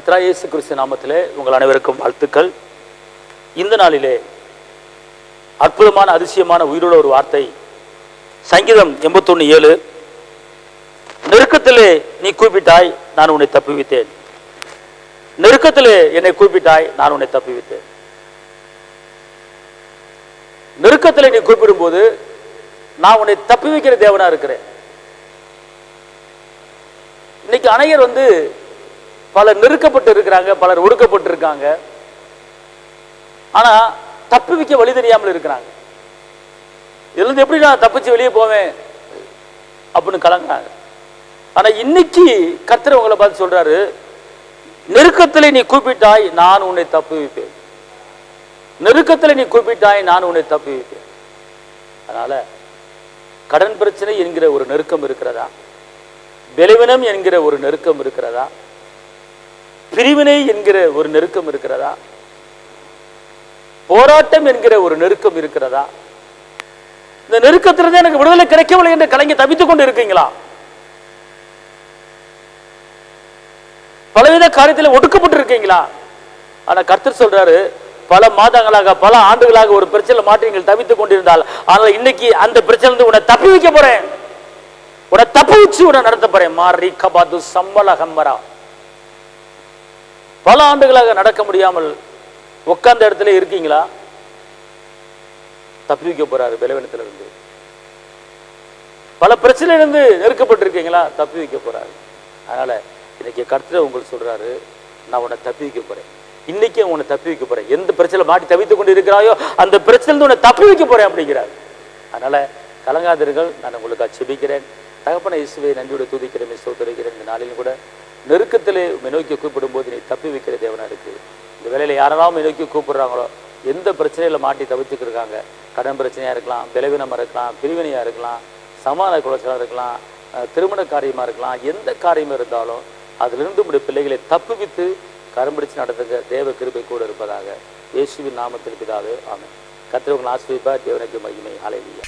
கர்த்தராகிய இயேசு கிறிஸ்து நாமத்திலே உங்கள் அனைவருக்கும் வாழ்த்துக்கள். இந்த நாளிலே அற்புதமான அதிசயமான உயிருள்ள ஒரு வார்த்தை, சங்கீதம் 81:7. நெருக்கத்திலே நீ கூப்பிட்டாய், நான் உன்னை தப்புவித்தேன். நெருக்கத்திலே என்னை கூப்பிட்டாய், நான் உன்னை தப்புவித்தேன். நெருக்கத்திலே நீ கூப்பிடும் போது நான் உன்னை தப்பி வைக்கிற தேவனா இருக்கிறேன். இன்னைக்கு அநேகர் பலர் நெருக்கப்பட்டு இருக்கிறாங்க, பலர் ஒடுக்கப்பட்டு இருக்காங்க. ஆனா தப்பி வைக்க வழி தெரியாமல் இருக்கிறாங்க. இதுல இருந்து எப்படி நான் தப்பிச்சு வெளியே போவேன் அப்படின்னு கலங்குறாங்க. ஆனா இன்னைக்கு கர்த்தர் உங்களை பார்த்து சொல்றாரு, நெருக்கத்திலே நீ கூப்பிட்டாய், நான் உன்னை தப்பி வைப்பேன். நெருக்கத்திலே நீ கூப்பிட்டாய், நான் உன்னை தப்பி வைப்பேன். அதனால கடன் பிரச்சனை என்கிற ஒரு நெருக்கம் இருக்கிறதா? பலவீனம் என்கிற ஒரு நெருக்கம் இருக்கிறதா? பிரிவினை என்கிற ஒரு நெருக்கம் இருக்கிறதா? போராட்டம் என்கிற ஒரு நெருக்கம் இருக்கிறதா? இந்த நெருக்கத்திலிருந்து எனக்கு விடுதலை கிடைக்கவில்லை என்று கலங்கி தவித்துக் கொண்டு இருக்கீங்களா? பலவித காரியத்தில் ஒடுக்கப்பட்டு இருக்கீங்களா? ஆனா கர்த்தர் சொல்றாரு, பல மாதங்களாக பல ஆண்டுகளாக ஒரு பிரச்சனை மாற்றி நீங்கள் தவித்துக் கொண்டிருந்தால், ஆனால் இன்னைக்கு அந்த பிரச்சனை உன்னை தப்பி வைக்க போறேன், உன்னை தப்பி வச்சு உன்னை நடத்த போறேன். மாறி கபாது சம்பள கம்பரா. பல ஆண்டுகளாக நடக்க முடியாமல் உட்கார்ந்த இடத்துல இருக்கீங்களா? தப்பி வைக்க போறாரு பலவீனத்திலிருந்து. பல பிரச்சனையிலிருந்து நெருக்கப்பட்டு இருக்கீங்களா? தப்பி வைக்க போறாரு. அதனால இன்னைக்கு கர்த்தர் உங்களுக்கு சொல்றாரு, நான் உன்னை தப்பி வைக்க போறேன். இன்னைக்கு உன்னை தப்பி வைக்க போறேன். எந்த பிரச்சனை மாட்டி தவித்துக் கொண்டு இருக்கிறாயோ அந்த பிரச்சனை உன்னை தப்பி வைக்க போறேன் அப்படிங்கிறார். அதனால கலங்காதீர்கள், நான் உங்களுக்கு செபிக்கிறேன். தகப்பனை இயேசுவை நன்றியோடு துதிக்கிறேன், ஸ்தோத்திரிக்கிறேன். இந்த நாளிலும் கூட நெருக்கத்திலே உம்மை நோக்கி கூப்பிடும் போது நீ தப்பி வைக்கிற தேவனா இருக்கு. இந்த வேலையில யாரெல்லாம் உம்மை நோக்கி கூப்பிடுறாங்களோ, எந்த பிரச்சனையில மாட்டி தவித்துக்கு இருக்காங்க, கடன் பிரச்சனையா இருக்கலாம், பலவீனமா இருக்கலாம், பிரிவினையா இருக்கலாம், சமாதான குலைச்சலா இருக்கலாம், திருமண காரியமா இருக்கலாம், எந்த காரியமா இருந்தாலும் அதிலிருந்து உடைய பிள்ளைகளை தப்புவித்து கரம்பிடிச்சு நடத்துங்க. தேவ கிருபை கூட இருப்பதாக இயேசுவின் நாமத்தில் பிதாவே, ஆமென். கர்த்தர் உங்களை ஆசீர்வதிப்பார். தேவனுக்கு மகிமை. ஹல்லேலூயா.